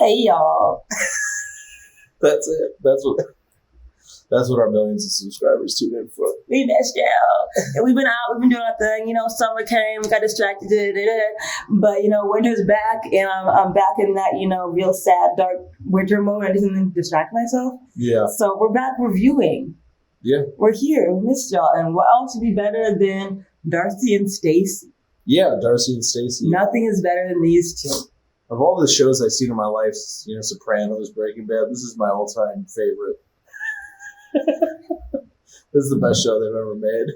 Hey, y'all. That's it. That's what our millions of subscribers tune in for. We missed you. And we've been out. We've been doing our thing. Summer came. We got distracted. But, winter's back. And I'm back in that, real sad, dark winter mode. I didn't distract myself. Yeah. So we're back reviewing. Yeah. We're here. We missed y'all. And what else would be better than Darcey and Stacey? Yeah, Darcey and Stacey. Nothing is better than these two. Of all the shows I've seen in my life, Sopranos, Breaking Bad, this is my all-time favorite. This is the best show they've ever made.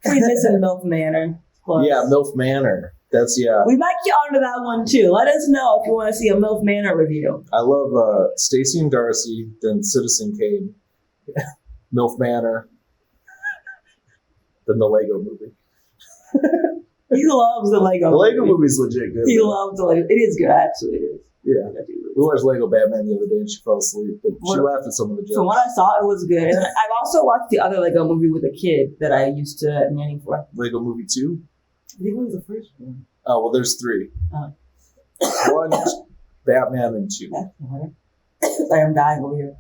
We're missing MILF Manor. Plus. Yeah, MILF Manor. We might get onto that one too. Let us know if you want to see a MILF Manor review. I love Stacey and Darcey, then Citizen Kane, MILF Manor, then the Lego Movie. He loves the Lego. The Lego Movie's legit good. He loves the Lego. It is good, actually. It is. Yeah. We watched Lego Batman the other day and she fell asleep, but she laughed at some of the jokes. From what I saw, it was good. And I've also watched the other Lego Movie with a kid that I used to nanny for. Lego Movie 2? I think it was the first one. Oh, well, there's 3. One, Batman, and 2. That's better. Sorry, I'm dying over here.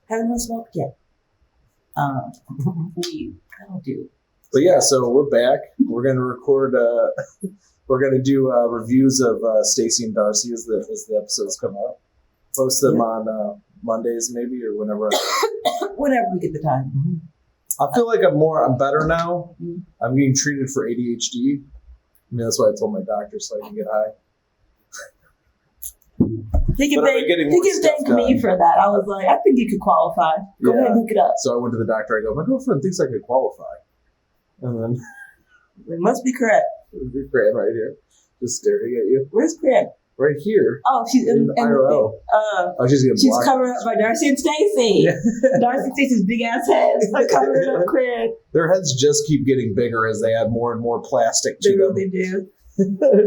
Haven't no smoked yet. Weed. I don't do. But yeah, so we're back. We're going to record, we're going to do reviews of Stacey and Darcey as the episodes come out. Post them on Mondays maybe or whenever. Whenever we get the time. Mm-hmm. I feel like I'm better now. Mm-hmm. I'm getting treated for ADHD. That's why I told my doctor so I can get high. He can thank me for that. I was like, I think you could qualify. Go ahead and look it up. So I went to the doctor. I go, my girlfriend thinks I could qualify. And then it must be correct. Cran right here, just staring at you. Where's Cran? Right here. Oh, she's in IRL. She's covered up by Darcey and Stacey. Yeah. Darcey and Stacey's big ass heads are covered up, Cran. Their heads just keep getting bigger as they add more and more plastic to them. They do.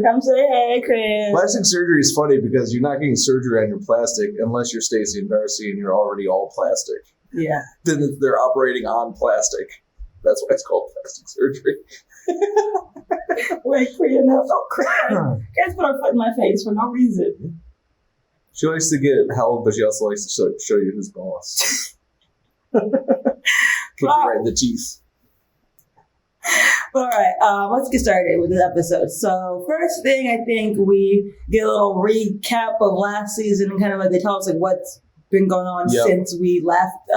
Come say hey, Cran. Plastic surgery is funny because you're not getting surgery on your plastic unless you're Stacey and Darcey and you're already all plastic. Yeah. Then they're operating on plastic. That's why it's called plastic surgery. Wait, Cran, no, don't cry. Guys put her foot in my face for no reason. She likes to get held, but she also likes to show you who's boss. Kick you right in the teeth. All right, let's get started with this episode. So first thing, I think we get a little recap of last season and kind of like they tell us like what's been going on since we left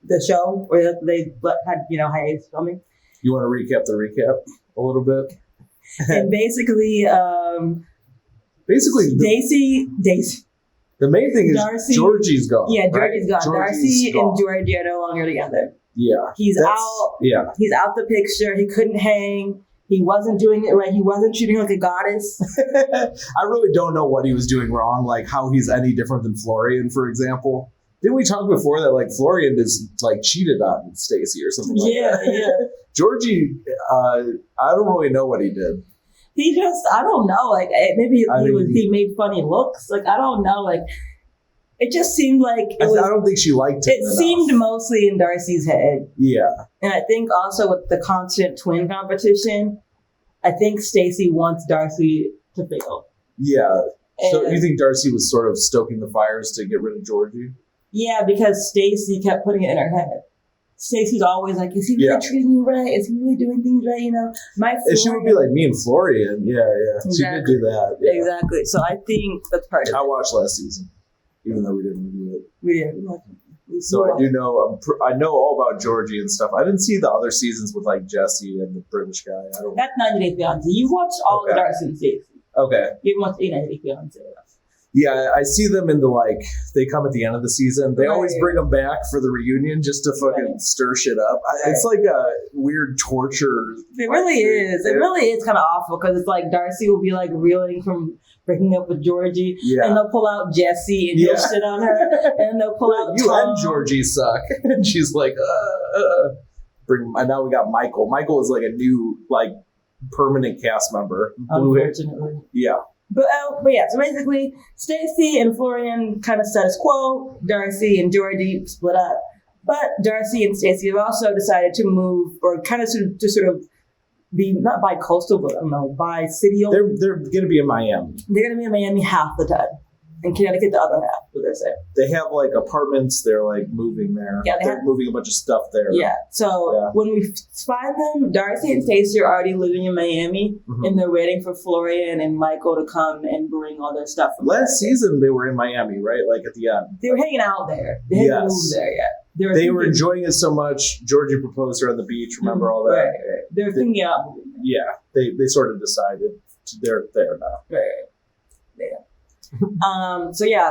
the show, or they had hiatus filming. You want to recap the recap a little bit? And basically, Daisy. The main thing is Darcey, Georgie's gone. Yeah, Georgie's gone. Georgie's Darcey and Georgie are no longer together. Yeah, he's out. Yeah, he's out the picture. He couldn't hang. He wasn't doing it right. He wasn't treating her like a goddess. I really don't know what he was doing wrong. Like how he's any different than Florian, for example. Didn't we talk before that like Florian is like cheated on Stacey or something like that? Yeah. Georgie, I don't really know what he did. He just, I don't know. Like maybe he made funny looks. Like I don't know. Like it just seemed like I don't think she liked him. It seemed mostly in Darcey's head. Yeah. And I think also with the constant twin competition, I think Stacey wants Darcey to fail. Yeah. So you think Darcey was sort of stoking the fires to get rid of Georgie? Yeah, because Stacey kept putting it in her head. Stacey's always like, is he really treating you right? Is he really doing things right? And she would be like me and Florian. Yeah. Exactly. She did do that. Yeah. Exactly. So I think that's part of it. I watched last season, even though we didn't review it. We didn't. So I do know, I know all about Georgie and stuff. I didn't see the other seasons with like Jesse and the British guy. That's 90 Day Fiancé. You watched all of Darcey and Stacey. Okay. You watched 90 Day Fiancé. Yeah, I see them in they come at the end of the season. They always bring them back for the reunion just to fucking stir shit up. It's like a weird torture. It really is. It really is kind of awful because it's like Darcey will be like reeling from breaking up with Georgie, and they'll pull out Jesse and he'll shit on her, and they'll pull out you Tom. And Georgie suck, and she's like, and now we got Michael. Michael is like a new like permanent cast member. Unfortunately, yeah. But yeah, so basically, Stacey and Florian kind of status quo. Darcey and Georgie split up. But Darcey and Stacey have also decided to move, or kind of to sort of be not bi-coastal, but I don't know, bi-city. They're going to be in Miami. They're going to be in Miami half the time. In Connecticut, the other half, what they're saying. They have like apartments. They're like moving there. Yeah, they're moving a bunch of stuff there. Yeah. So when we find them, Darcey and Stacey are already living in Miami, and they're waiting for Florian and Michael to come and bring all their stuff. Last season, they were in Miami, right? Like at the end. They were hanging out there. They hadn't moved there yet. They were enjoying it so much. Georgie proposed her on the beach. Remember all that? Right. They were thinking about moving there. Yeah. They sort of decided they're there now. Right. Yeah.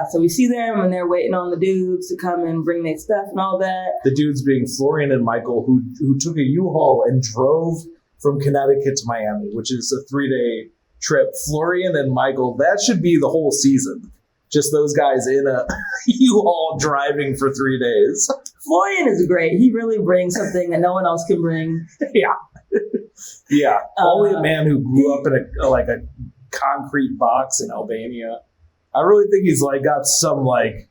So we see them and they're waiting on the dudes to come and bring their stuff and all that. The dudes being Florian and Michael, who took a U-Haul and drove from Connecticut to Miami, which is a 3-day trip. Florian and Michael, that should be the whole season. Just those guys in a U-Haul driving for 3 days. Florian is great. He really brings something that no one else can bring. Yeah. Only a man who grew up in a concrete box in Albania. I really think he's like got some like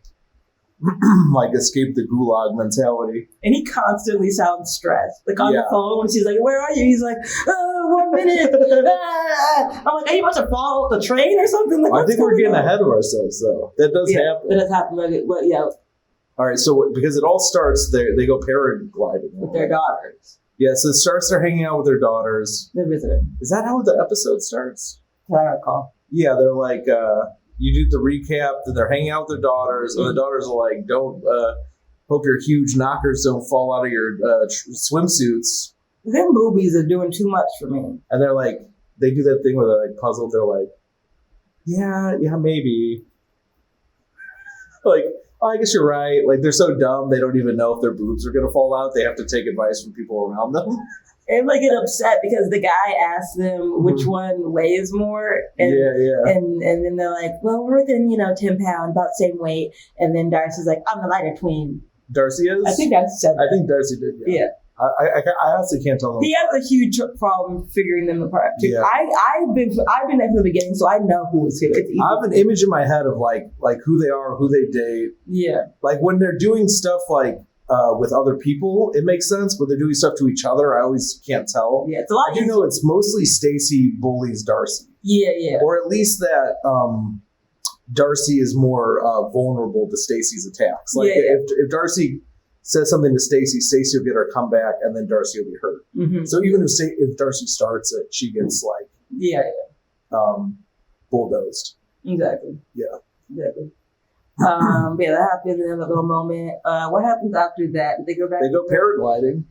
escape the gulag mentality. And he constantly sounds stressed. Like on the phone when she's like, "Where are you?" He's like, "Oh, 1 minute." I'm like, "Are you about to fall off the train or something?" Like, I think we're getting ahead of ourselves though. That does happen. That does happen. All right, so because it all starts there, they go paragliding with their daughters. Yeah, so it starts they're hanging out with their daughters. They're visiting. Is that how the episode starts? I recall. Yeah, they're like, you do the recap that they're hanging out with their daughters, and the daughters are like, don't, hope your huge knockers don't fall out of your swimsuits. Them boobies are doing too much for me. And they're like, they do that thing where they're like puzzled. They're like, yeah, maybe. Like, oh, I guess you're right. Like, they're so dumb, they don't even know if their boobs are going to fall out. They have to take advice from people around them. And they get upset because the guy asks them which one weighs more. And, And then they're like, well, we're within, 10 pounds, about the same weight. And then Darcey's like, I'm the lighter tween. Darcey is? I think Darcey said that. I think Darcey did, yeah. I honestly can't tell them. He has a huge problem figuring them apart. Yeah. I've been there from the beginning, so I know who is who. I have an image in my head of like who they are, who they date. Yeah. Like when they're doing stuff like with other people, it makes sense. But they're doing stuff to each other, I always can't tell. Yeah, it's a lot. I do know it's mostly Stacey bullies Darcey. Yeah. Or at least that Darcey is more vulnerable to Stacey's attacks. Like if Darcey says something to Stacey, Stacey will get her comeback, and then Darcey will be hurt. Mm-hmm. So even if Darcey starts it, she gets like bulldozed. Exactly. Yeah. Exactly. That happened in a little moment. What happens after that? They go back. They go paragliding.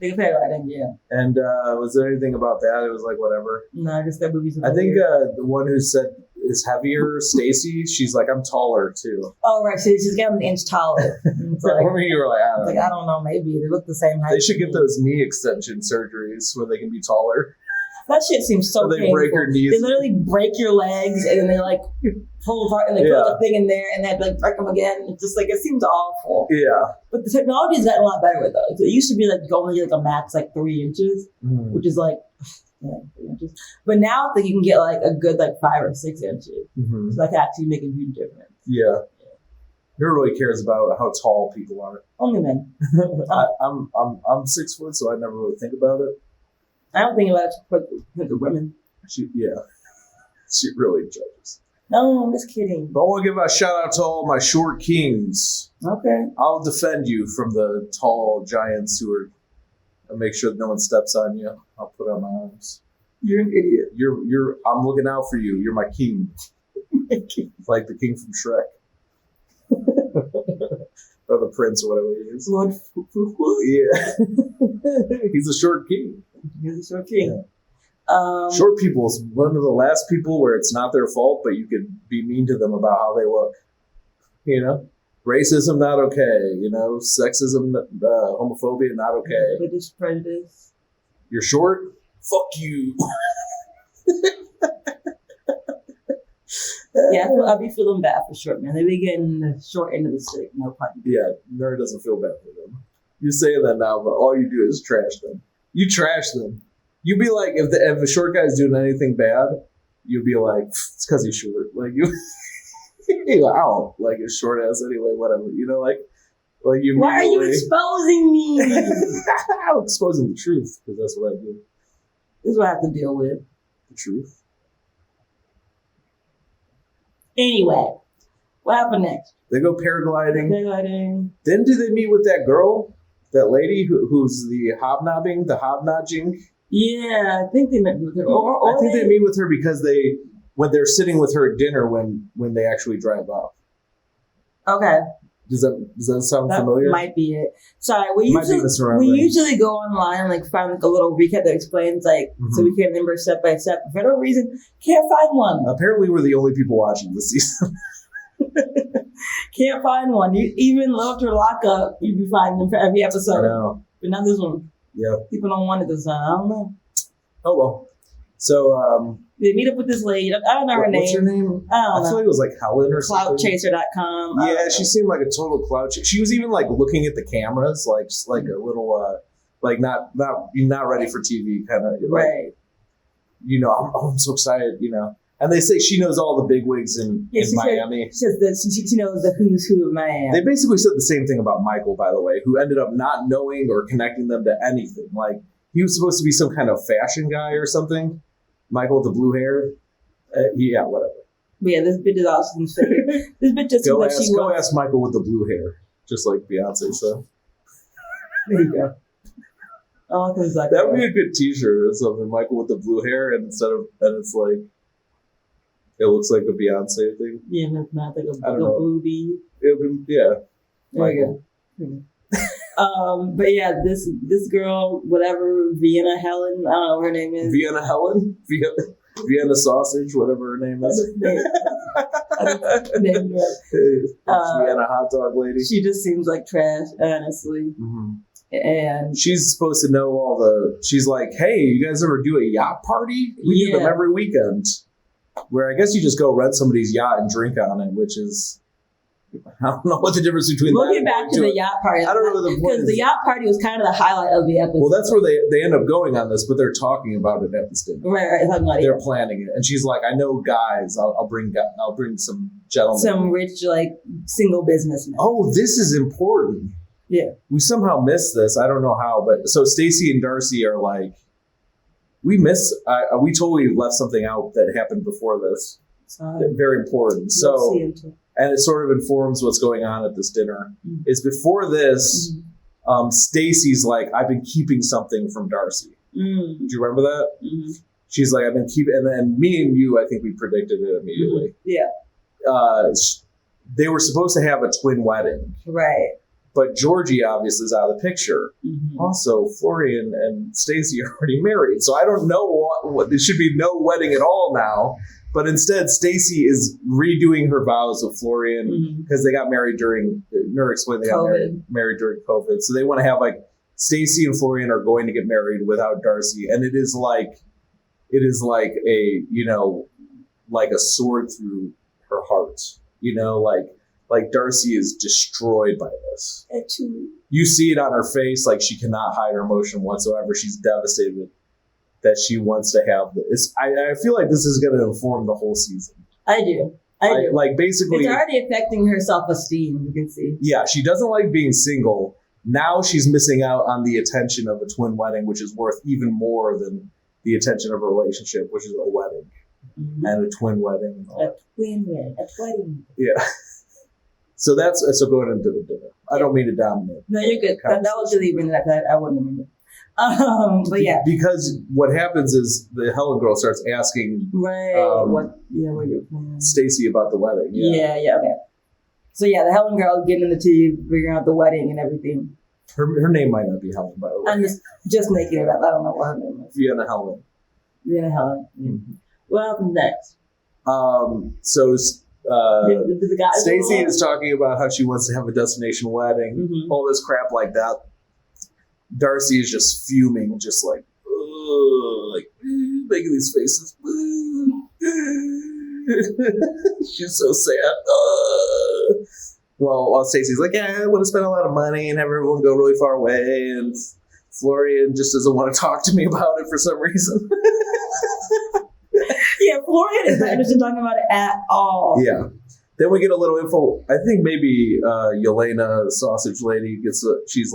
Yeah. And was there anything about that? It was like whatever. No, just that movie's. I think the one who said is heavier, Stacey. She's like, I'm taller too. Oh right, so she's getting an inch taller. It's like, you were like, I don't know. Maybe they look the same height. They should get those knee extension surgeries where they can be taller. That shit seems so painful. Break your knees. They literally break your legs and then they like pull apart and they put the thing in there and they like break them again. It's just like, it seems awful. Yeah. But the technology has gotten a lot better with those. It used to be like only like a max like 3 inches, which is like 3 inches. But now I think you can get like a good like 5 or 6 inches. Mm-hmm. So that can actually make a huge difference. Yeah. Who really cares about how tall people are? Only men. I'm 6 foot, so I never really think about it. I don't think about it for women. She really judges. No, I'm just kidding. But I want to give a shout out to all my short kings. Okay. I'll defend you from the tall giants who are. I'll make sure that no one steps on you. I'll put out my arms. You're an idiot. You're. I'm looking out for you. You're my king. Like the king from Shrek. Or the prince, or whatever he is. Lord Yeah. He's a short king. He's a short king. Yeah. Short people is one of the last people where it's not their fault, but you could be mean to them about how they look. Racism, not okay. Sexism, homophobia, not okay. British prejudice. You're short? Fuck you. Yeah, I'll be feeling bad for short men. They be getting the short end of the stick. No pun. Yeah, Nerd doesn't feel bad for them. You're saying that now, but all you do is trash them. You trash them. You'd be like, if a short guy's doing anything bad, you'd be like, it's because he's short. Like you, I don't like his short ass anyway. Whatever, like you. Why are you exposing me? I'm exposing the truth because that's what I do. This is what I have to deal with. The truth. Anyway, what happened next? They go paragliding. Paragliding. Then do they meet with that girl, that lady who's the hobnobbing? Yeah, I think they met with her. Or I think they meet with her because when they're sitting with her at dinner when they actually drive off. Okay. Does that sound familiar? Might be it. Sorry, we usually go online and find a little recap that explains so we can remember step by step. For no reason, can't find one. Apparently, we're the only people watching this season. Can't find one. You even loved her lockup. You'd be finding them for every episode. I know. But not this one. Yeah. People don't want it this time. I don't know. Oh well. So they meet up with this lady. I don't know her name. What's her name? I don't know. I feel like it was Helen or something. Cloutchaser.com. Yeah, she seemed like a total clout chaser. She was even looking at the cameras, just like a little not ready for TV kind of. Right. I'm so excited. And they say she knows all the bigwigs in Miami. She says that she knows the who's who of Miami. They basically said the same thing about Michael, by the way, who ended up not knowing or connecting them to anything. He was supposed to be some kind of fashion guy or something. Michael with the blue hair. Yeah, whatever. But yeah, this bitch is awesome. This bitch just go ask Michael with the blue hair, just like Beyonce said. There you go. Oh, that would be a good T-shirt or something. Michael with the blue hair, and it's it looks like a Beyonce thing. Yeah, it's not like a blue bee. Yeah. There you go. But yeah, this girl, whatever, Vienna Helen, I don't know what her name is. Vienna Helen? Vienna Sausage, whatever her name is. Vienna Hot Dog Lady. She just seems like trash, honestly. Mm-hmm. And she's supposed to know she's like, hey, you guys ever do a yacht party? We do them every weekend. Where I guess you just go rent somebody's yacht and drink on it, which is... I don't know what the difference between we'll get back to the yacht party. I don't know the point. Because the yacht party was kind of the highlight of the episode. Well, that's where they end up going on this, but they're talking about it at this dinner. Right. They're planning it, and she's like, "I know guys. I'll bring some gentlemen, some rich single businessmen." Oh, this is important. Yeah, we somehow missed this. I don't know how, but so Stacey and Darcey are we missed. We totally left something out that happened before this. Very important. And it sort of informs what's going on at this dinner. Mm-hmm. Is before this, Stacey's I've been keeping something from Darcey. Mm-hmm. Do you remember that? Mm-hmm. She's I've been keeping, and then me and you, I think we predicted it immediately. Mm-hmm. Yeah. They were supposed to have a twin wedding. Right. But Georgie obviously is out of the picture. Mm-hmm. Also, Florian and Stacey are already married. So I don't know what there should be no wedding at all now. But instead, Stacey is redoing her vows with Florian because they got married during. Nur explained they got married during COVID, so they want to have Stacey and Florian are going to get married without Darcey, and it is a sword through her heart. Darcey is destroyed by this. You see it on her face, she cannot hide her emotion whatsoever. She's devastated that she wants to have this. I feel like this is going to inform the whole season. I do. Basically... It's already affecting her self-esteem, you can see. Yeah, she doesn't like being single. Now she's missing out on the attention of a twin wedding, which is worth even more than the attention of a relationship, which is a wedding. Mm-hmm. And a twin wedding. A wedding. Yeah. So going into the dinner. I don't mean to dominate. No, you're good. That was really bring that. I wouldn't mean it. But yeah, because what happens is the Helen girl starts asking Stacey about the wedding. Yeah, okay. So yeah, the Helen girl getting in the tea, figuring out the wedding and everything. Her name might not be Helen, by the way. I'm just making it up. I don't know what her name is. Vienna Helen. Mm-hmm. What happens next? Stacey is talking about how she wants to have a destination wedding, all this crap like that. Darcey is just fuming, just making these faces. She's so sad. Well, Stacey's I want to spend a lot of money and have everyone go really far away, and Florian just doesn't want to talk to me about it for some reason. Yeah, Florian is not interested in talking about it at all. Yeah. Then we get a little info. I think maybe Yelena, the sausage lady, she's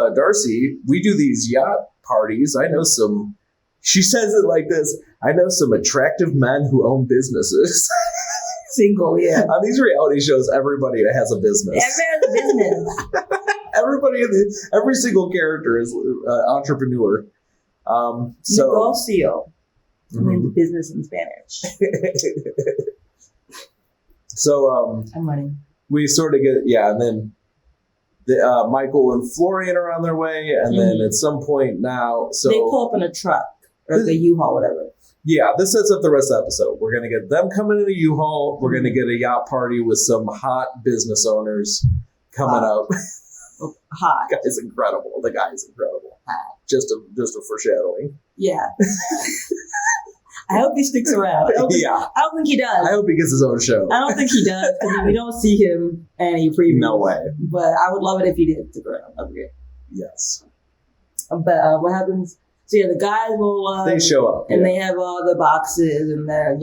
Darcey, we do these yacht parties. I know some, she says it like this, I know some attractive men who own businesses. Single, yeah. On these reality shows, everybody has a business. Everybody has a business. Every single character is entrepreneur. Negocio. I mean, the business in Spanish. So I'm running. We sort of get, and then Michael and Florian are on their way, and then at some point now, so they pull up in a truck or the U-Haul, whatever. Yeah, this sets up the rest of the episode. We're gonna get them coming in a U-Haul. We're gonna get a yacht party with some hot business owners coming up. Hot. The guy's incredible. The guy's incredible. Hot. Just a foreshadowing. Yeah. I hope he sticks around. I don't think he does. I hope he gets his own show. I don't think he does because we don't see him any previews. No way. But I would love it if he did stick around. That'd be great. Yes. But what happens? So yeah, the guys will. They show up. And they have all the boxes and their,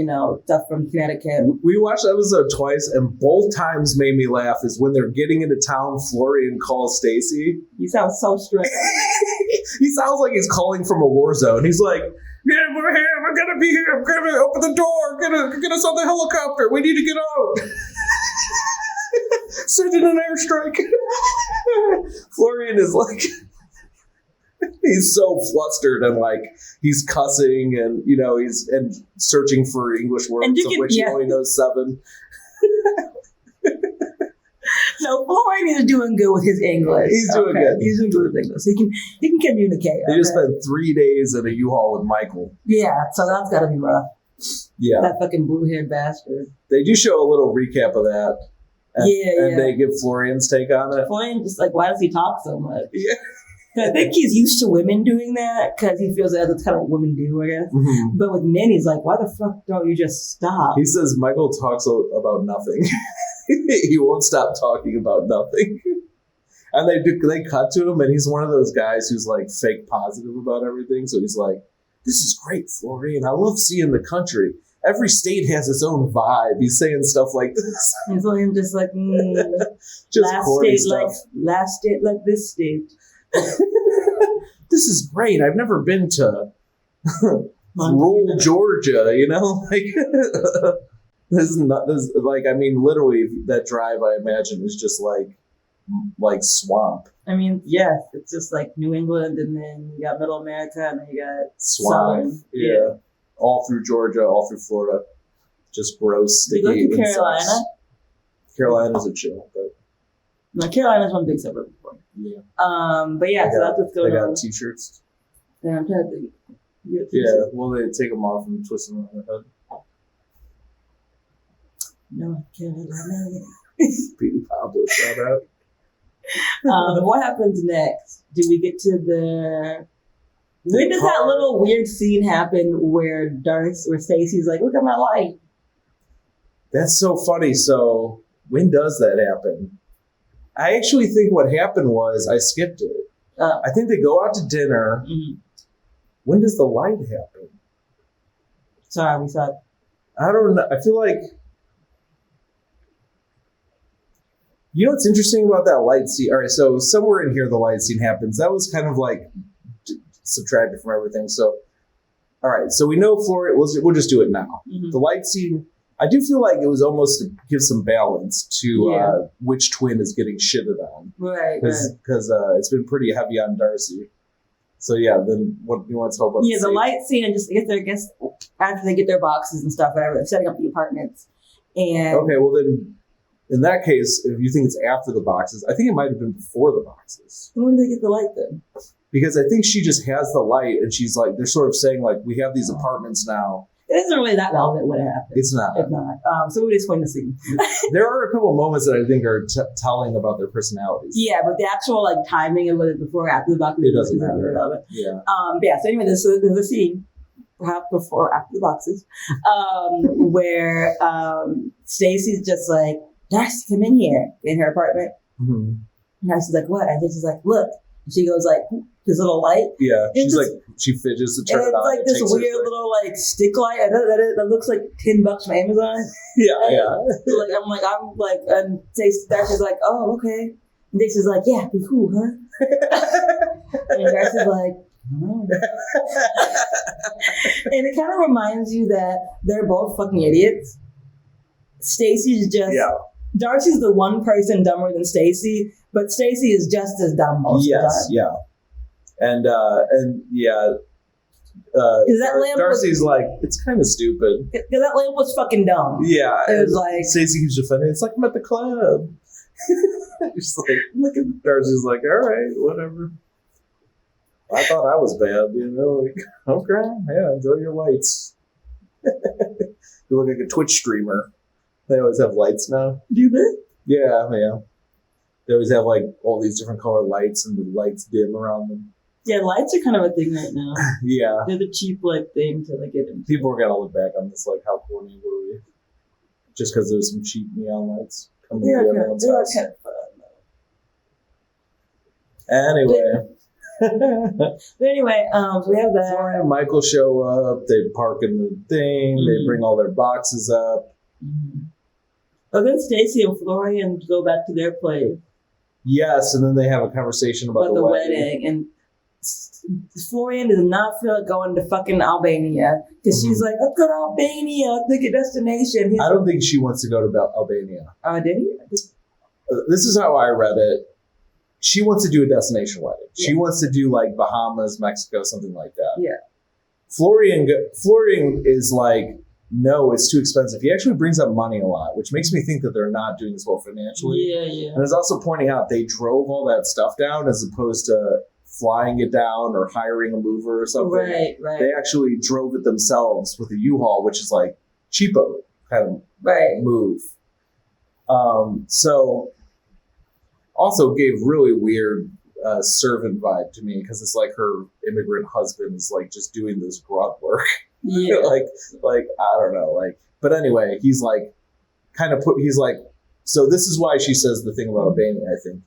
stuff from Connecticut. We watched the episode twice, and both times made me laugh is when they're getting into town, Florian calls Stacey. He sounds so stressed. He sounds like he's calling from a war zone. He's like, yeah, we're here. We're going to be here. We're going to open the door. Get us on the helicopter. We need to get out. Send in an airstrike. Florian is like... He's so flustered and he's cussing and he's searching for English words of which he only knows 7. No, Florian is doing good with his English. He's doing good. He's doing good with English. He can communicate. They just spent 3 days in a U-Haul with Michael. Yeah, so that's got to be rough. Yeah, that fucking blue-haired bastard. They do show a little recap of that. And they give Florian's take on it. Florian just why does he talk so much? Yeah. I think he's used to women doing that because he feels that's kind of what women do, I guess. Mm-hmm. But with men, he's like, why the fuck don't you just stop? He says Michael talks about nothing. He won't stop talking about nothing. And they cut to him, and he's one of those guys who's fake positive about everything. So he's like, this is great, Florian. I love seeing the country. Every state has its own vibe. He's saying stuff like this. And so I'm just like, just last state like this state. This is great. I've never been to rural Georgia, literally that drive I imagine is just like swamp. I mean, yes, it's just like New England, and then you got Middle America, and then you got swamp. Yeah. All through Georgia, all through Florida. Just gross, sticky. You go to Carolina? Carolina's a chill, but no, Carolina's one big suburb before. Yeah. But yeah, so that's what's going on. They got t-shirts. Yeah, I'm trying to think. Yeah, well, they take them off and twist them on their head. North Carolina. Petey Pablo, shout out. What happens next? Do we get to the... When does that little weird scene happen where Stacey's like, look at my light? That's so funny. So when does that happen? I actually think what happened was I skipped it. I think they go out to dinner. Mm-hmm. When does the light happen? Sorry, we saw. I don't know. I feel like, what's interesting about that light scene? All right, so somewhere in here the light scene happens. That was kind of subtracted from everything. So, all right, so we know Florian. We'll just do it now. Mm-hmm. The light scene. I do feel like it was almost to give some balance to which twin is getting shitted on. Right. Because it's been pretty heavy on Darcey. So yeah, then what do you want to talk about? Yeah, the light scene, and just after they get their boxes and stuff, whatever, they're setting up the apartments. And okay, well then, in that case, if you think it's after the boxes, I think it might have been before the boxes. When did they get the light then? Because I think she just has the light, and she's like, they're sort of saying we have these apartments now. It isn't really that relevant what happened. It's not. It's not. So we would explain the scene. There are a couple of moments that I think are telling about their personalities. Yeah, but the actual timing of whether before or after the boxes, it doesn't matter. Relevant. Yeah. Yeah. So anyway, there's a scene, perhaps before or after the boxes, where Stacey's just like, Darcey, come in here in her apartment. Mm-hmm. And Darcey's like, what? And then she's like, look. And she goes this little light. Yeah, she's she fidgets to turn it on. It's this weird little stick light. That looks like $10 from Amazon. Yeah. And Darcey's like, oh, okay. And Stacey's like, yeah, be cool, huh? And Darcey's like, And it kind of reminds you that they're both fucking idiots. Stacey's just Darcey's the one person dumber than Stacey, but Stacey is just as dumb most of the time. Yeah. And Darcey's like, it's kind of stupid. Because that lamp was fucking dumb. Yeah. It was like... Stacey keeps defending, it's like I'm at the club. Just like, look at Darcey's like, all right, whatever. I thought I was bad, like, okay, yeah, enjoy your lights. You look like a Twitch streamer. They always have lights now. Do they? Yeah. They always have like all these different color lights and the lights dim around them. Yeah, lights are kind of a thing right now. Yeah. They're the cheap like thing to like get into. People are gonna look back on this like, how corny were we? Just because there's some cheap neon lights coming to everyone's house. Kind of fun. Anyway. But anyway, we have that. Florian and Michael show up. They park in the thing. They bring all their boxes up. But then Stacey and Florian go back to their place. Yes, and then they have a conversation about the wedding. And Florian does not feel like going to fucking Albania because she's like, let's go to Albania, pick a destination. I don't think she wants to go to Albania. Did he? This is how I read it. She wants to do a destination wedding. Yeah. She wants to do like Bahamas, Mexico, something like that. Yeah. Florian is like, no, it's too expensive. He actually brings up money a lot, which makes me think that they're not doing this well financially. Yeah. And it's also pointing out they drove all that stuff down as opposed to flying it down or hiring a mover or something. Right. They actually drove it themselves with a U-Haul, which is like cheapo kind of move. So also gave really weird servant vibe to me because it's like her immigrant husband is like just doing this grunt work. Yeah. like I don't know, like, but anyway, he's like he's like, so this is why she says the thing about Albania, I think,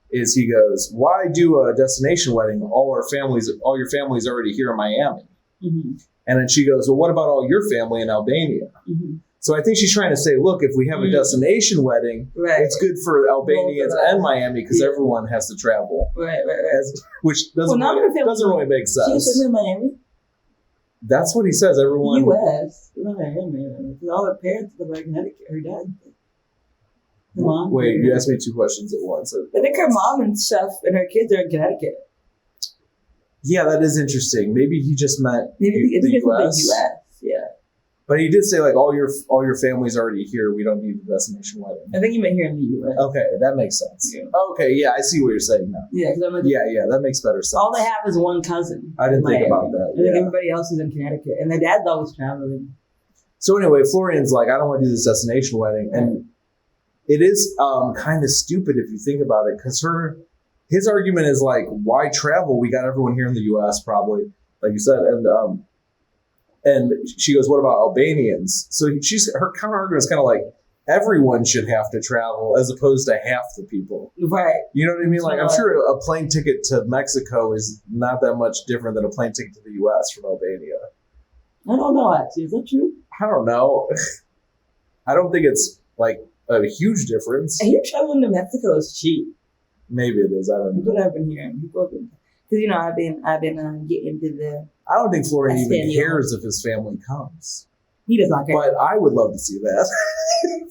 is he goes, why do a destination wedding? All your family's already here in Miami. Mm-hmm. And then she goes, well, what about all your family in Albania? Mm-hmm. So I think she's trying to say, look, if we have a destination wedding, it's good for Albanians and Miami because everyone has to travel. Right. Which doesn't really make sense. She's in Miami? That's what he says. Everyone. U.S. Miami. All her parents live in Connecticut. Her dad. Her mom. Wait, you asked me two questions at once. I think her mom and stuff and her kids are in Connecticut. Yeah, that is interesting. Maybe he just meant the U.S. Yeah. But he did say like all your family's already here. We don't need a destination wedding. I think he meant here in the U.S. Okay, that makes sense. Yeah. Okay, yeah, I see what you're saying now. Yeah, that makes better sense. All they have is one cousin. I didn't think about that. I think everybody else is in Connecticut, and their dad's always traveling. So anyway, Florian's like, I don't want to do this destination wedding, and it is kind of stupid if you think about it, because his argument is like, why travel? We got everyone here in the U.S. probably, like you said, and she goes, what about Albanians? So her counter argument is kind of like, everyone should have to travel as opposed to half the people. Right. You know what I mean? Like, I'm sure a plane ticket to Mexico is not that much different than a plane ticket to the U.S. from Albania. I don't know, actually. Is that true? I don't know. I don't think it's like a huge difference. I hear traveling to Mexico is cheap. Maybe it is. I don't know. That's what I've been hearing. Because, I've been getting into the... I don't think Florian even cares if his family comes. He does not care. But I would love to see that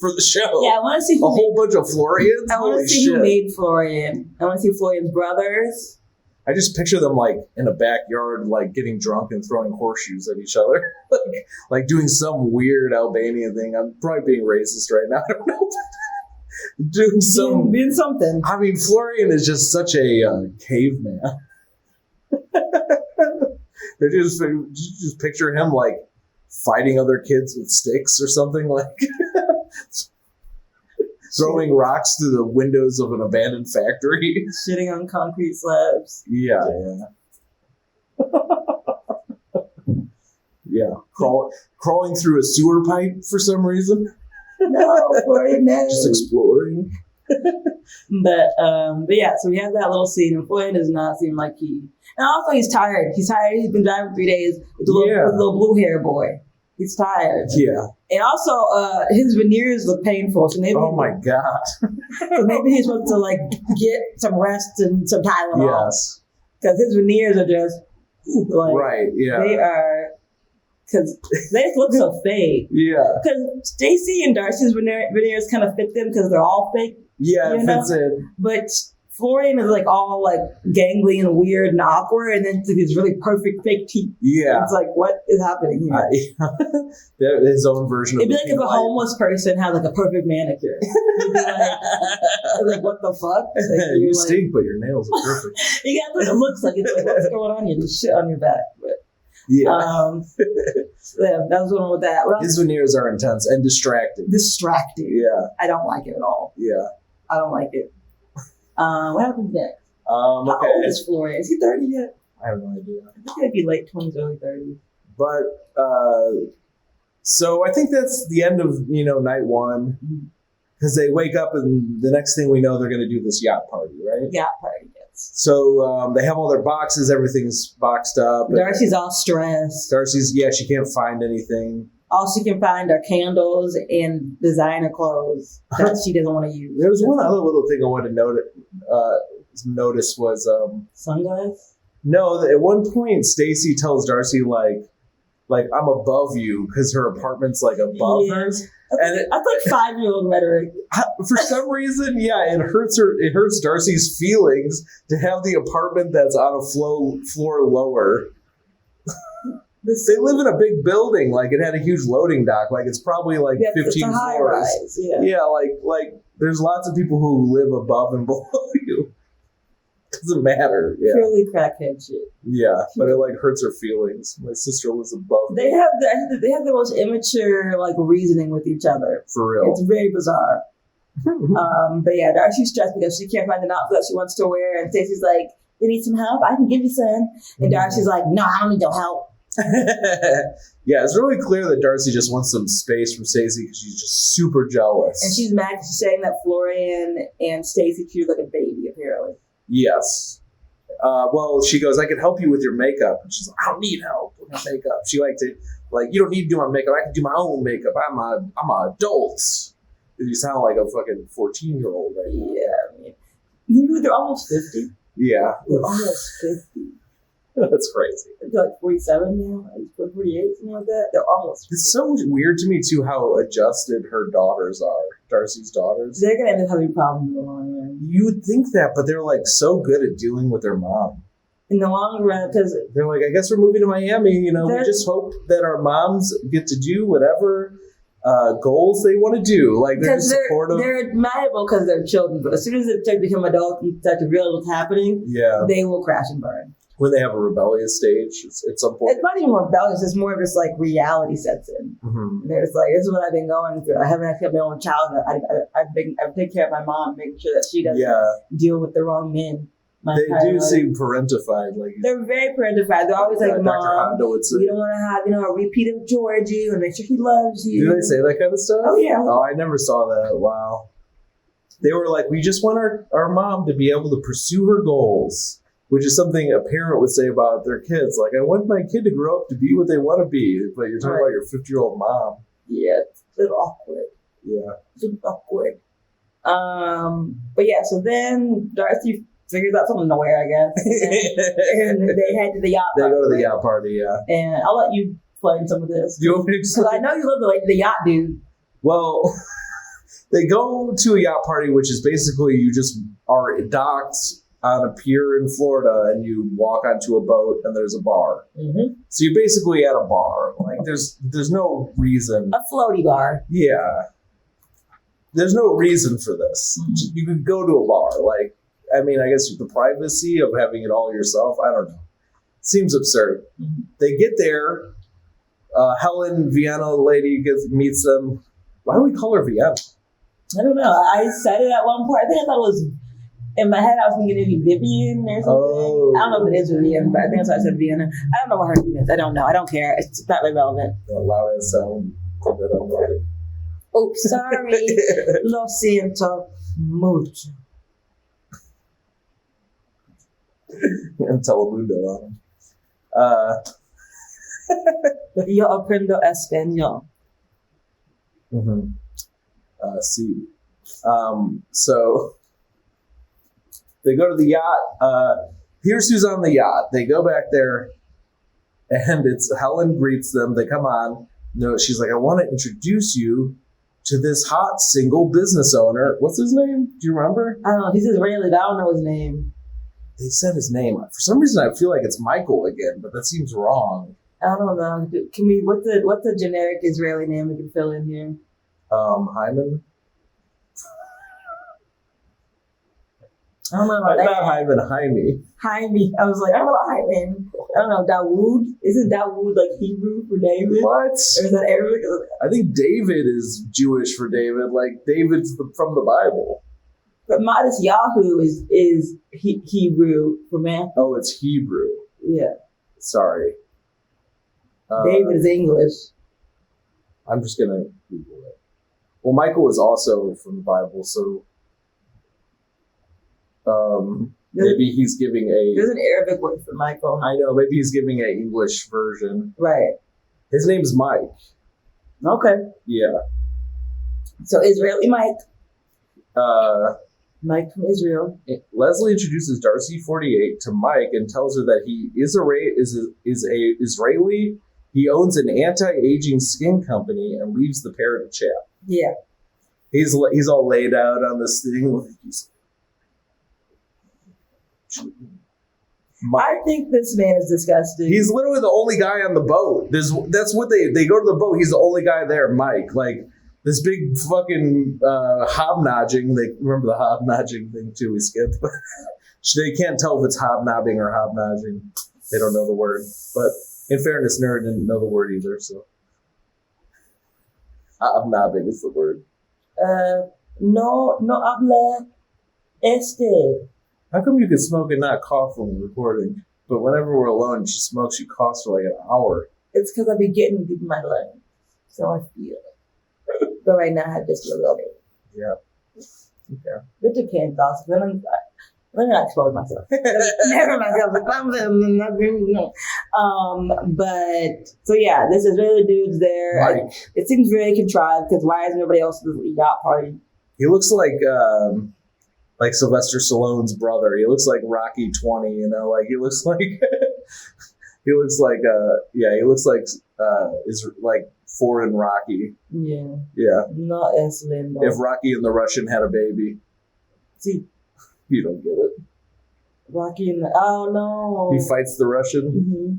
for the show. Yeah, I want to see a whole bunch of Florians. I want to see who made Florian. I want to see Florian's brothers. I just picture them like in a backyard, like getting drunk and throwing horseshoes at each other, like doing some weird Albanian thing. I'm probably being racist right now. I don't know. Doing something. I mean, Florian is just such a caveman. They just picture him like fighting other kids with sticks or something, like throwing rocks through the windows of an abandoned factory, shitting on concrete slabs. Yeah. Yeah, crawling through a sewer pipe for some reason. No, Florian, no. Just exploring. But yeah, so we have that little scene, and Florian does not seem like and also he's tired. He's tired. He's been driving 3 days with the little blue hair boy. He's tired. Yeah. And also, his veneers look painful. So maybe. Oh my God. So maybe he's supposed to like get some rest and some Tylenol. Yes. Because his veneers are just. Like, right, yeah. They are, because they look so fake. Yeah. Because Stacey and Darcey's veneers kind of fit them because they're all fake. Yeah, it fits in. But Florian is like all like gangly and weird and awkward, and then these really perfect fake teeth. Yeah. It's like, what is happening here? His own version It'd of be like if a homeless person had like a perfect manicure. You'd be like, what the fuck? Like, you stink, but your nails are perfect. You got what it looks like. It's like, what's going on? You have shit on your back. But yeah. Yeah, that was one with that. His veneers are intense and distracting. Yeah. I don't like it at all. Yeah. I don't like it. What happens next? How old is Florian? Is he 30 yet? I have no idea. I think he'd be late 20s, early 30s. But, so I think that's the end of, night one. Because they wake up and the next thing we know, they're going to do this yacht party, right? Yacht party, yes. So they have all their boxes. Everything's boxed up. Darcey's all stressed. She can't find anything. All she can find are candles and designer clothes that she doesn't want to use. There was one other little thing I wanted to notice was... sunglasses? No, at one point, Stacey tells Darcey, like I'm above you, because her apartment's, like, above hers. And that's like 5-year-old rhetoric. For some reason, it hurts her. It hurts Darcey's feelings to have the apartment that's on a floor lower. They live in a big building. Like, it had a huge loading dock. Like, it's probably like 15 it's a high floors. Rise, yeah, like there's lots of people who live above and below you. Doesn't matter. Yeah. Purely crackhead shit. Yeah, but it like hurts her feelings. My sister was above. They have the most immature like reasoning with each other. For real. It's very bizarre. But yeah, Darcey's stressed because she can't find an outfit she wants to wear, and Stacey's like, "You need some help? I can give you some." And Darcey's like, "No, I don't need your help." Yeah, it's really clear that Darcey just wants some space from Stacey because she's just super jealous. And she's mad because she's saying that Florian and Stacey treat her like a baby, apparently. Yes. Well, she goes, "I can help you with your makeup." And she's like, "I don't need help with my makeup." She liked to, like, "You don't need to do my makeup. I can do my own makeup. I'm an adult." You sound like a fucking 14-year-old right now. Yeah, I mean, they're almost 50. Yeah. They're almost 50. That's crazy. They're like 47 now, 48, something like that. They're almost 50. It's so weird to me, too, how adjusted her daughters are. Darcey's daughters. They're going to end up having problems in the long run. You would think that, but they're like so good at dealing with their mom. In the long run, because they're like, "I guess we're moving to Miami. We just hope that our moms get to do whatever goals they want to do." Like, they're just supportive. They're admirable because they're children, but as soon as they start to become adults and start to realize what's happening, they will crash and burn. When they have a rebellious stage at some point. It's not even rebellious, it's more of just like reality sets in. Mm-hmm. There's like, this is what I've been going through. I haven't actually had my own child. I've taken care of my mom, making sure that she doesn't deal with the wrong men. They do seem parentified. Like, they're very parentified. They're always like, "Mom, we don't want to have a repeat of Georgie. We want to make sure he loves you." Do they say that kind of stuff? Oh, yeah. Oh, I never saw that. Wow. They were like, "We just want our mom to be able to pursue her goals," which is something a parent would say about their kids. Like, "I want my kid to grow up to be what they want to be." But you're talking about your 50-year-old mom. Yeah, it's a little awkward. Yeah. It's a little awkward. But yeah, so then Darcey figures out something to wear, I guess. And they head to the yacht party. They go to the yacht party, yeah. And I'll let you explain some of this. Do you want me to explain? Because I know you love the yacht dude. Well, they go to a yacht party, which is basically you just are docked on a pier in Florida and you walk onto a boat and there's a bar. Mm-hmm. So you're basically at a bar. Like, there's no reason. A floaty bar. Yeah. There's no reason for this. Mm-hmm. You could go to a bar. Like, I mean, I guess the privacy of having it all yourself, I don't know. Seems absurd. Mm-hmm. They get there. Helen, Vienna lady, meets them. Why do we call her Vienna? I don't know. I said it at one point. I think I thought it was, in my head, I was thinking it'd be Vivian or something. Oh. I don't know if it is Vivian, but I think that's why I said Vienna. I don't know what her name is. I don't know. I don't care. It's not really relevant. Loud as sound. Oops, sorry. Lo siento mucho. Telemundo on him. Yo aprendo español. Mm-hmm. See. So they go to the yacht. Here's who's on the yacht. They go back there. And it's Helen greets them. They come on. No, she's like, I want to introduce you to this hot single business owner. What's his name? Do you remember? I don't know. He's Israeli, but I don't know his name. They said his name. For some reason, I feel like it's Michael again, but that seems wrong. I don't know. Can we? What's a generic Israeli name we can fill in here? Hyman. I don't know about that. Not Hyman, Jaime. Jaime. I was like, I don't know about Hyman. I don't know. Dawood. Isn't Dawood like Hebrew for David? What? Or is that Arabic? I think David is Jewish for David. Like David's from the Bible. But Modest Yahoo is Hebrew for man. Oh, it's Hebrew. Yeah. Sorry. David is English. I'm just gonna Google it. Well, Michael is also from the Bible, so maybe he's giving There's an Arabic word for Michael. I know. Maybe he's giving an English version. Right. His name's Mike. Okay. Yeah. So Israeli Mike. Mike from Israel. Leslie introduces Darcey 48 to Mike and tells her that he is a Israeli. He owns an anti-aging skin company and leaves the pair to chat. Yeah. He's all laid out on this thing. I think this man is disgusting. He's literally the only guy on the boat. That's what they go to the boat. He's the only guy there, Mike. Like this big fucking hobnobbing. Remember the hobnobbing thing too? We skipped, but they can't tell if it's hobnobbing or hobnobbing. They don't know the word. But in fairness, Nerd didn't know the word either. So hobnobbing is the word. No habla este. How come you can smoke and not cough when we're recording? But whenever we're alone, she smokes, she coughs for like an hour. It's because I be getting deep in my lungs. So I feel it. But right now I have just a little bit. Yeah. Okay. It depends also. Let me not expose myself. Never myself. But so yeah, this Israeli dude's there. Mike. It seems very contrived because why is nobody else at the yacht party? He looks like Sylvester Stallone's brother. He looks like Rocky 20, you know, like he looks like is like foreign Rocky. Yeah. Yeah. Not as Lindo. If Rocky and the Russian had a baby. See. You don't get it. Rocky and oh no. He fights the Russian. Mm-hmm.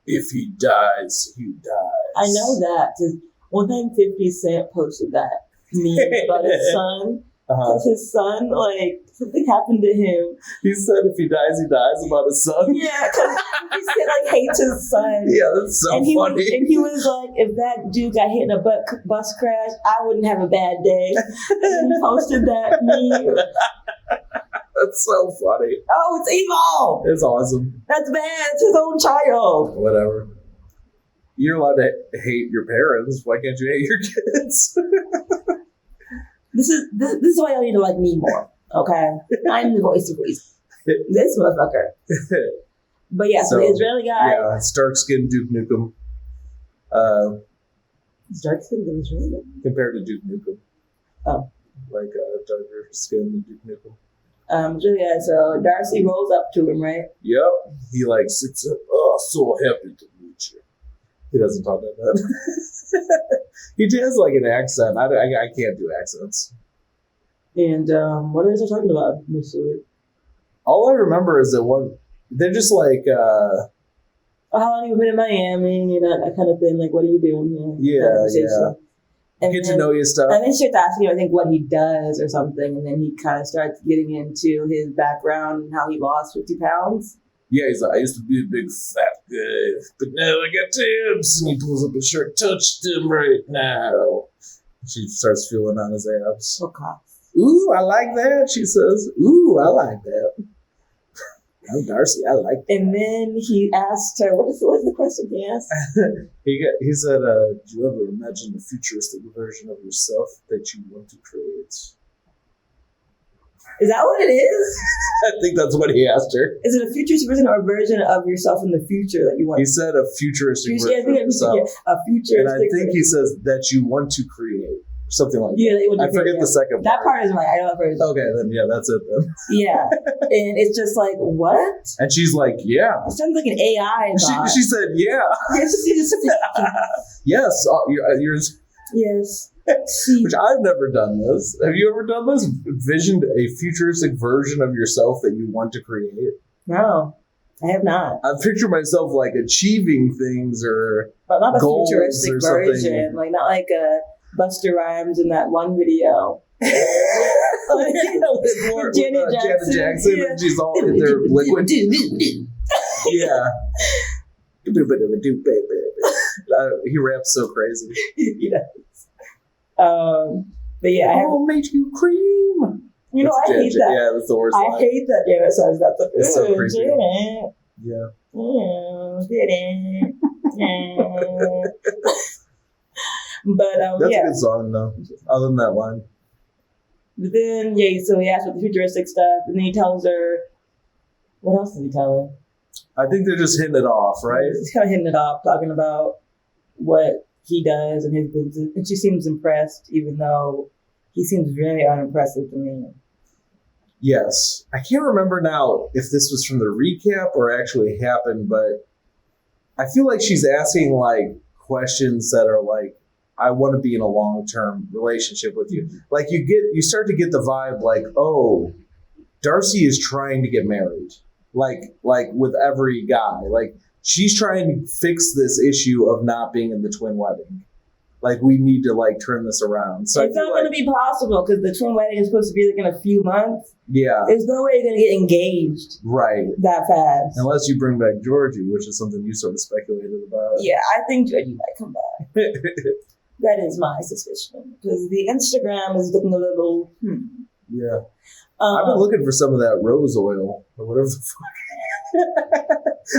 If he dies, he dies. I know that because one time 50 Cent posted that meme about his son. Because his son, like, something happened to him. He said if he dies about his son. Yeah, because he said, like, hates his son. Yeah, that's so funny. And he was like, if that dude got hit in a bus crash, I wouldn't have a bad day. And he posted that meme. That's so funny. Oh, it's evil. It's awesome. That's bad. It's his own child. Whatever. You're allowed to hate your parents. Why can't you hate your kids? This is why y'all need to like me more, okay? I'm the voice of reason. This motherfucker. But yeah, so the Israeli guy. Yeah, it's dark-skinned Duke Nukem. It's dark-skinned and Israeli? Compared to Duke Nukem. Oh. Like darker skin than Duke Nukem. Yeah, so Darcey rolls up to him, right? Yep. He like sits up. Oh, so happy to meet you. He doesn't talk like that. He has like an accent. I can't do accents. And what is he talking about initially? All I remember is that they're just like, how long have you been in Miami? You know, that kind of thing. Like, what are you doing here? Yeah. And get to know you stuff. And then she starts asking him, I think, what he does or something. And then he kind of starts getting into his background and how he lost 50 pounds. Yeah, he's like, I used to be a big fat guy, but now I got abs. And he pulls up his shirt, touched him right now. She starts feeling on his abs. Okay. Ooh, I like that, she says. Ooh, I like that. I'm Darcey, I like that. And then he asked her, what's the question he asked? he said, do you ever imagine a futuristic version of yourself that you want to create? Is that what it is? I think that's what he asked her. Is it a futuristic version or a version of yourself in the future that you want? He said a futuristic version of yourself. A futuristic. And I think he says that you want to create. something like Yeah, that. they would. I forget the second That part is right. I know that part is right. Okay, then yeah, that's it then. Yeah, and it's just like, what? And she's like, yeah. It sounds like an AI. She said, yeah. Yes, yours. Yes. Which I've never done this. Have you ever done this? Visioned a futuristic version of yourself that you want to create? No, I have not. I picture myself like achieving things but not a goals futuristic or version. something. Like not like a Buster Rhymes in that one video. With Janet Jackson, yeah. and she's all in their liquid. Yeah. He raps so crazy. Yeah. But yeah, I make you cream. You know, I hate that. Yeah, that's the worst. I hate that Janet says that. It's so creepy. Janet. Yeah. Janet. But that's a good song though. Other than that line. But then so he asks for the futuristic stuff, and then he tells her. What else did he tell her? I think they're just hitting it off, right? He's kind of hitting it off, talking about what he does and his business, and she seems impressed, even though he seems very unimpressive to me. Yes. I can't remember now if this was from the recap or actually happened, but I feel like she's asking like questions that are like, I want to be in a long-term relationship with you. Like you start to get the vibe like, oh, Darcey is trying to get married. Like with every guy. Like she's trying to fix this issue of not being in the twin wedding. Like we need to like turn this around. So it's not going to be possible because the twin wedding is supposed to be like in a few months. Yeah. There's no way you're going to get engaged. Right. That fast. Unless you bring back Georgie, which is something you sort of speculated about. Yeah, I think Georgie might come back. That is my suspicion because the Instagram is looking a little. Yeah. I've been looking for some of that rose oil or whatever the fuck.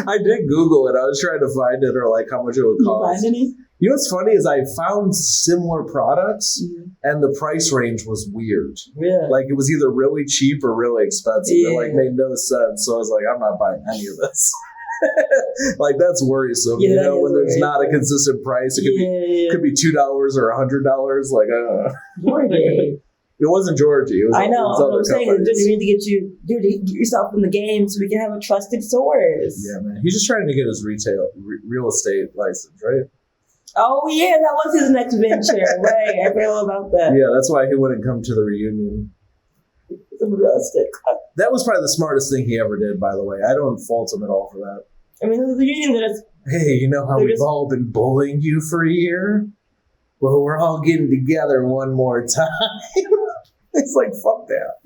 I did Google it. I was trying to find it or like how much it would cost. You find any? You know what's funny is I found similar products and the price range was weird. Really? Like it was either really cheap or really expensive. Yeah. It like made no sense. So I was like, I'm not buying any of this. Like that's worrisome, yeah, you know, when there's not a consistent price. It could be $2 or $100. Like Georgie. It wasn't Georgie. It was, I know. What I'm saying is, companies. we need to get yourself in the game so we can have a trusted source. Yeah, man. He's just trying to get his real estate license, right? Oh yeah, that was his next venture. Right, I forgot all about that. Yeah, that's why he wouldn't come to the reunion. Some real estate. That was probably the smartest thing he ever did, by the way. I don't fault him at all for that. I mean, the reunion that is. Hey, you know how we've all been bullying you for a year? Well, we're all getting together one more time. It's like, fuck that.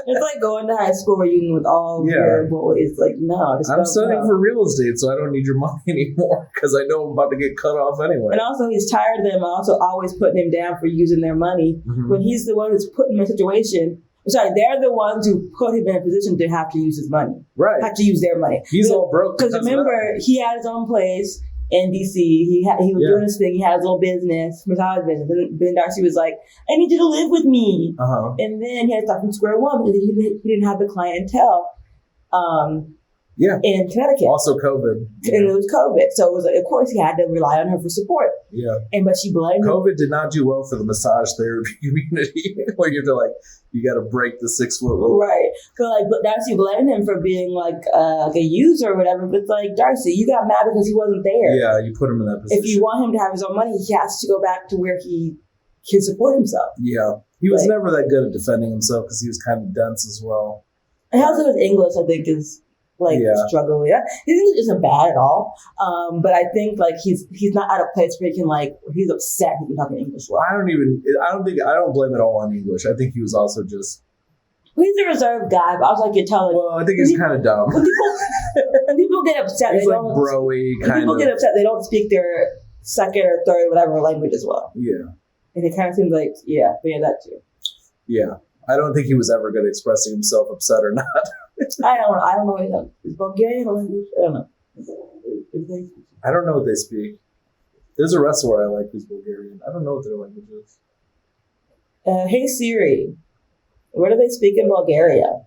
It's like going to high school reunion with all your boys. Like, no. I'm studying for real estate, so I don't need your money anymore because I know I'm about to get cut off anyway. And also, he's tired of them also always putting him down for using their money when he's the one who's put him in a situation. They're the ones who put him in a position to have to use his money. Right. Have to use their money. He's all broke. Because remember, he had his own place in DC. He was doing his thing. He had his little business, massage business. And then Darcey was like, I need you to live with me. And then he had to start from square one because he didn't have the clientele. In Connecticut. Also COVID. And it was COVID. So it was like, of course, he had to rely on her for support. Yeah. But she blamed COVID did not do well for the massage therapy community. Where you have to you got to break the 6 foot rule. Right. But Darcey blamed him for being like a user or whatever. But it's like, Darcey, you got mad because he wasn't there. Yeah, you put him in that position. If you want him to have his own money, he has to go back to where he can support himself. Yeah. He was never that good at defending himself because he was kind of dense as well. And also his English, I think, is struggling. His English isn't bad at all. But I think he's not at a place where he can he's upset he can talk in English well. I don't blame it all on English. I think he was also just he's a reserved guy, but I was like, you're telling. Well, I think he's kind of dumb. When people get upset, he's broy kind of. When people get upset, they don't speak their second or third whatever language as well. Yeah. And it kind of seems like that too. Yeah. I don't think he was ever good at expressing himself, upset or not. I don't know. Is Bulgarian a language? I don't know. I don't know what they speak. There's a wrestler I like who's Bulgarian. I don't know what their language is. Hey Siri, what do they speak in Bulgaria?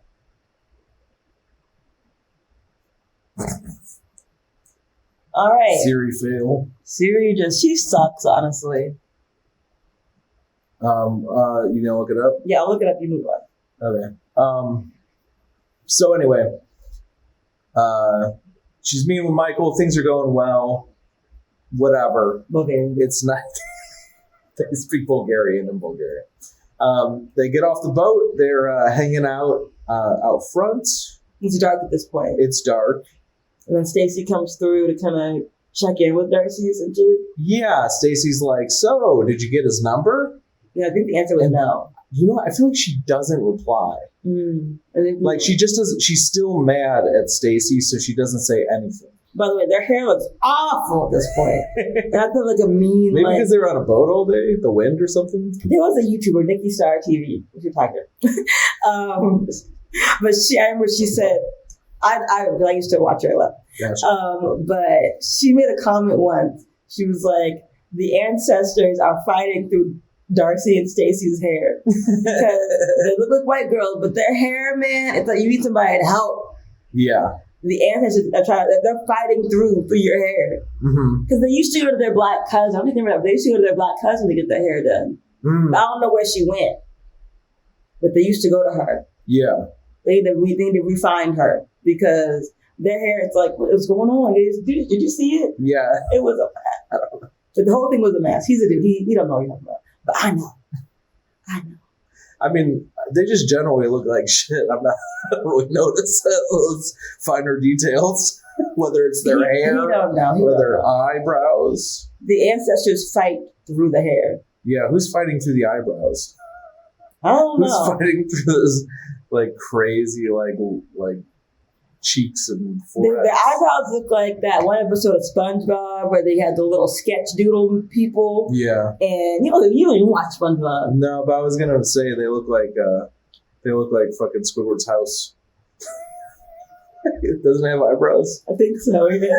All right. Siri fail. Siri she sucks, honestly. You gonna look it up? Yeah, I'll look it up. You move on. Okay. So anyway, she's meeting with Michael. Things are going well. Whatever. Bulgarian. It's not. They speak Bulgarian in Bulgaria. They get off the boat. They're hanging out front. It's dark at this point. It's dark. And then Stacey comes through to kind of check in with Darcey, essentially. Yeah, Stacey's like, so, did you get his number? Yeah, I think the answer was no. You know, I feel like she doesn't reply. Like, she just doesn't, she's still mad at Stacey, so she doesn't say anything. By the way, their hair looks awful at this point. I feel like a mean, maybe because they were on a boat all day, the wind or something? There was a YouTuber, Nikki Star TV, we should talk to her. But I remember she said, I used to watch her a lot. Gotcha. But she made a comment once. She was like, the ancestors are fighting through Darcey and Stacey's hair. Because they look like white girls, but their hair, man, it's like you need somebody to help. Yeah. The ancestors are they're fighting through your hair. Because they used to go to their black cousin. I don't think they used to go to their black cousin to get their hair done. I don't know where she went. But they used to go to her. Yeah. They need to refine her because their hair, it's like, what's going on? Did you see it? Yeah. It was a mess. I don't know. But the whole thing was a mess. He's a dude. He don't know what he's talking about. But I know. I mean, they just generally look like shit. I don't really notice those finer details, whether it's their hair or their eyebrows. The ancestors fight through the hair. Yeah, who's fighting through the eyebrows? I don't know. Who's fighting through this like crazy like cheeks and foreheads? The eyebrows look like that one episode of SpongeBob where they had the little sketch doodle people. Yeah. And you don't even watch SpongeBob. No, but I was gonna say they look like fucking Squidward's house. It doesn't have eyebrows. I think so. Yeah.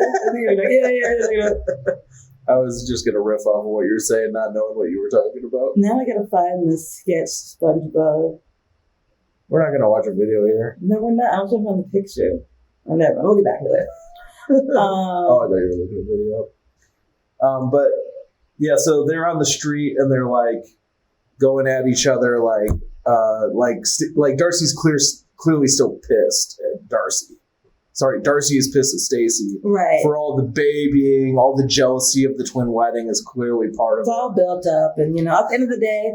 I was just gonna riff off of what you were saying, not knowing what you were talking about. Now I gotta find this sketch SpongeBob. We're not gonna watch a video here. No, we're not. I was looking on the picture. Oh, never. We'll get back to that. I thought you were looking at the video. But yeah, so they're on the street and they're like going at each other, like Darcey's clearly still pissed at Darcey. Sorry, Darcey is pissed at Stacey. Right. For all the babying, all the jealousy of the twin wedding is clearly part of it. It's all built up. And, at the end of the day,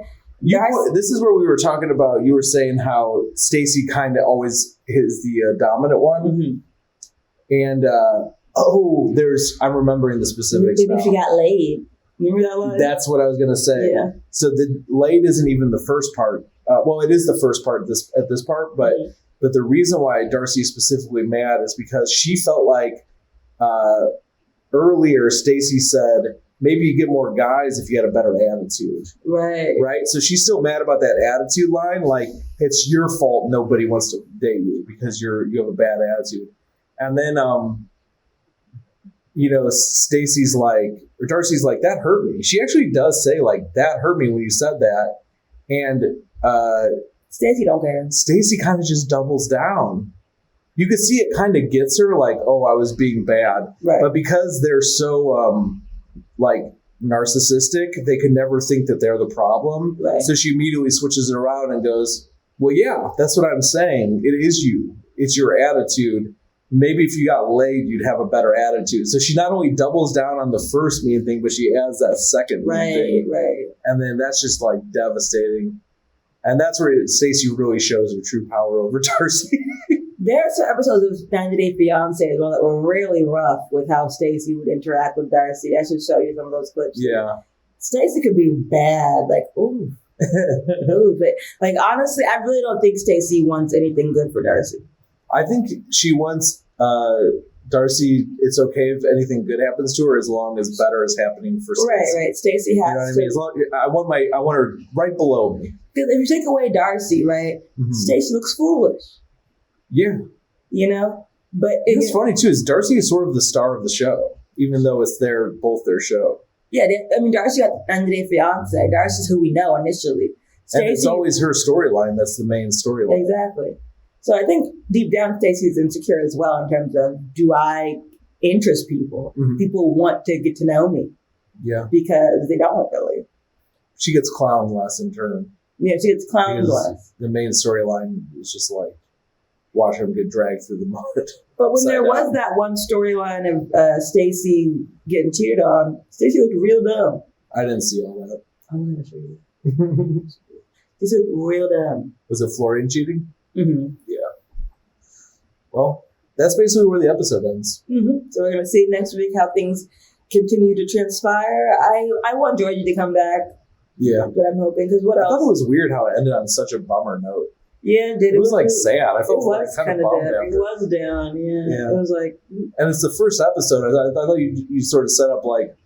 this is where we were talking about, you were saying how Stacey kind of always is the dominant one. Mm-hmm. And, I'm remembering the specifics now. Maybe she got laid. Remember that line? That's what I was going to say. Yeah. So the laid isn't even the first part. Well, it is the first part at this part, but the reason why Darcey is specifically mad is because she felt like earlier Stacey said, maybe you get more guys if you had a better attitude. Right. Right? So she's still mad about that attitude line. Like, it's your fault nobody wants to date you because you have a bad attitude. And then, Stacey's like, or Darcey's like, that hurt me. She actually does say, like, that hurt me when you said that. And Stacey don't care. Stacey kind of just doubles down. You could see it kind of gets her, like, oh, I was being bad. Right. But because they're so, narcissistic, they can never think that they're the problem. Right. So she immediately switches it around and goes, well, yeah, that's what I'm saying. It is you. It's your attitude. Maybe if you got laid, you'd have a better attitude. So she not only doubles down on the first mean thing, but she adds that second mean thing. Right. And then that's just like devastating. And that's where Stacey really shows her true power over Darcey. There are some episodes of 90 Day Fiancé as well that were really rough with how Stacey would interact with Darcey. I should show you some of those clips. Yeah. Stacey could be bad. Like, ooh. Ooh. But, like, honestly, I really don't think Stacey wants anything good for Darcey. I think she wants Darcey, it's okay if anything good happens to her as long as better is happening for Stacey. Right. Stacey has to. As long, I want her right below me. Because if you take away Darcey, right, Stacey looks foolish. Yeah. But it's funny too, is Darcey is sort of the star of the show, even though it's both their show. Yeah, Darcey got 90 Day Fiancé. Darcey's who we know initially. And it's always her storyline that's the main storyline. Exactly. So I think deep down Stacey's insecure as well in terms of, do I interest people? Mm-hmm. People want to get to know me. Yeah. Because they don't really. she gets clown less in turn. Yeah, she gets clown less. The main storyline is just like watch him get dragged through the mud. But when there was that one storyline of Stacey getting cheated on, Stacey looked real dumb. I didn't see all that. I'm going to show you. She looked real dumb. Was it Florian cheating? Mm-hmm. Yeah. Well, that's basically where the episode ends. Mm-hmm. So we're going to see next week how things continue to transpire. I want Georgie to come back. Yeah. But I'm hoping, because what else? I thought it was weird how it ended on such a bummer note. Yeah, it was like sad. I felt like kind of bummed down. It was down, yeah. It was like... And it's the first episode. I thought you sort of set up like,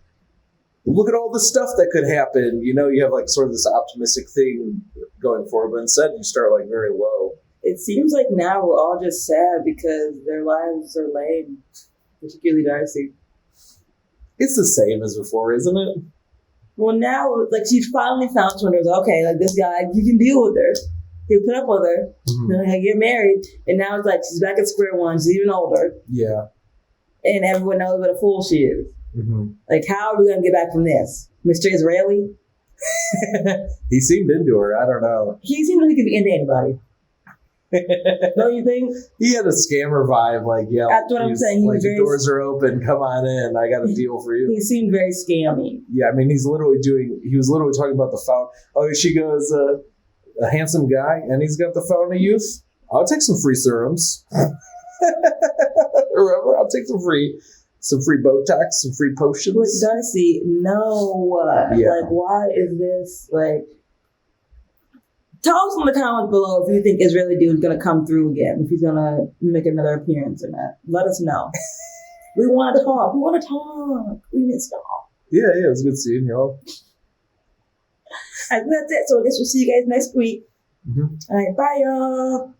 look at all the stuff that could happen. You know, you have like sort of this optimistic thing going forward, but instead you start like very low. It seems like now we're all just sad because their lives are lame, particularly Darcey. It's the same as before, isn't it? Well, now, like, she's finally found someone who's okay, like, this guy, you can deal with her. He'll put up with her. Mm-hmm. Then he'll get married. And now it's like she's back at square one. She's even older. Yeah. And everyone knows what a fool she is. Mm-hmm. Like, how are we going to get back from this? Mr. Israeli? He seemed into her. I don't know. He seemed like he could be into anybody. Don't you think? He had a scammer vibe, like, yeah. That's what I'm saying. Like, the doors are open, come on in, I got a deal for you. He seemed very scammy. Yeah, I mean, he was literally talking about the fountain. Oh, she goes, a handsome guy, and he's got the fountain of youth. I'll take some free serums. Remember, I'll take some free Botox, some free potions. Like, Darcey, no. Like, why is this, like... Tell us in the comments below if you think Israeli dude is going to come through again, if he's going to make another appearance or not. Let us know. We want to talk. We want to talk. We missed y'all. Yeah, it was good seeing y'all. All right, that's it. So I guess we'll see you guys next week. Mm-hmm. All right, bye, y'all.